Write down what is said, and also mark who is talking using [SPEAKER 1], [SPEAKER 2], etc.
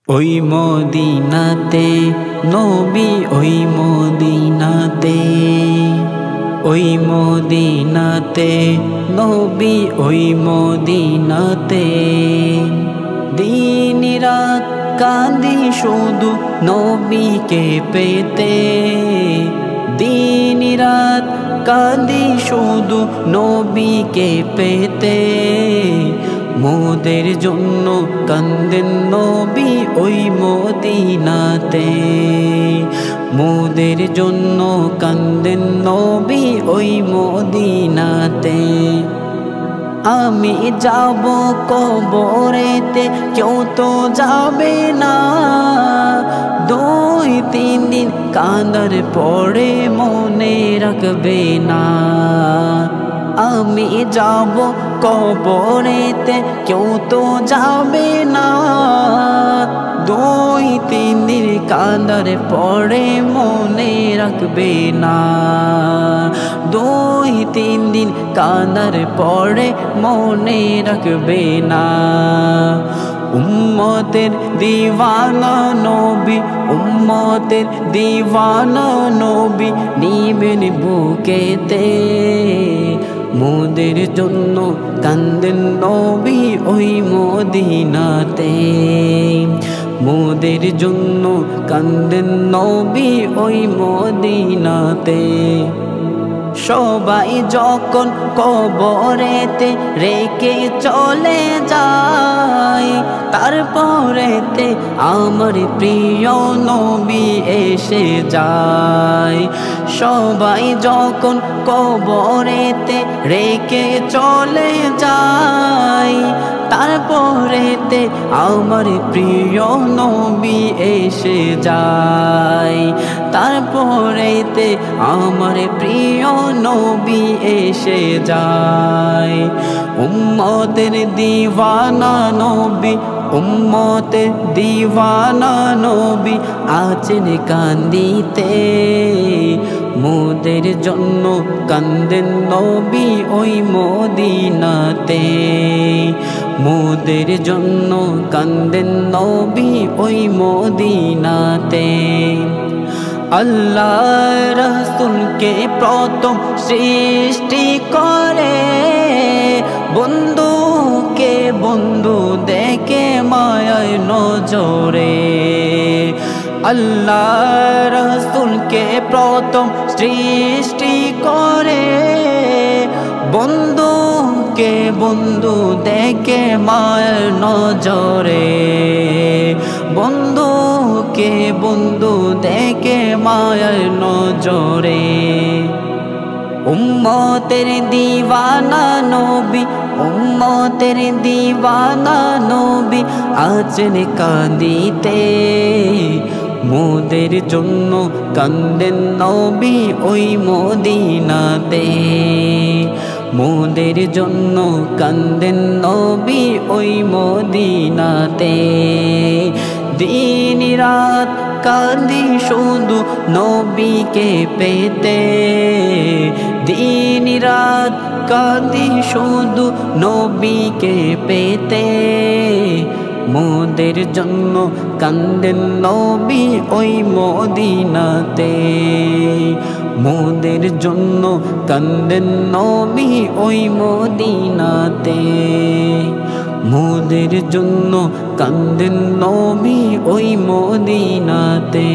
[SPEAKER 1] ওই মদিনাতে নবী, ওই মদিনাতে, ওই মদিনাতে নবী, ওই মদিনাতে দিন রাত কাঁদি শুধু নবীকে পেতে, দিন রাত কাঁদি শুধু নবীকে পেতে। মোদের জন্য কান্দেন নবী ওই মদিনাতে, মোদের জন্য কান্দেন নবী ওই মদিনাতে। আমি যাব কবরেতে, কেউ তো যাবে না, 2-3 দিন কাঁদার পরে মনে রাখবে না। আমি যাব কবরেতে, কেউ তো যাবে না, 2-3 দিন কাঁদার পরে মনে রাখবে না, 2-3 দিন কাঁদার পরে মনে রাখবে না। উম্মতের দিওয়ানা নবী, উম্মতের দিওয়ানা নবী নিবেন বুকেতে, মোদের জন্য কান্দেন নবী ওই মদিনাতে, মোদের জন্য কান্দেন নবী ওই মদিনাতে। সবাই যখন কবরেতে রেখে চলে যায়, তারপরেতে আমার প্রিয় নবী এসে যায়। সবাই যখন কবরেতে রেখে চলে যায়, তারপরেতে আমার প্রিয় নবী এসে যায়, তারপরেতে আমার প্রিয় নবী এসে যায়। উম্মতের দিওয়ানা নবী, উম্মতের দিওয়ানা নবী আছেন কান্দিতে, মোদের জন্য কান্দেন নবী ওই মদিনাতে, মোদের জন্য কান্দেন নবী ওই মদিনাতে। আল্লাহ রাসূলকে প্রথম সৃষ্টি করে, বন্ধুকে বন্ধু দেখে মায়ার নজরে। আল্লাহ রাসূলকে প্রথম সৃষ্টি করে, বন্ধুকে বন্ধু দেখে মায়ার নজরে, বন্ধুকে বন্ধু দেখে মায়ার নজরে। উম্মতের দিওয়ানা নবী, উম্মতের দিওয়ানা নবী আছেন কাঁদিতে, মোদের জন্য কান্দেন নবী ওই মদিনাতে, মোদের জন্য কান্দেন নবী ওই মদিনাতে। দিন রাত কাঁদি শুধু নবীকে পেতে, দিন রাত কাঁদি শুধু নবীকে পেতে, মোদের জন্য কান্দেন নবী ওই মদিনাতে, মোদের জন্য কান্দেন নবী ওই মদিনাতে, মোদের জন্য কান্দেন নবী ওই মদিনাতে।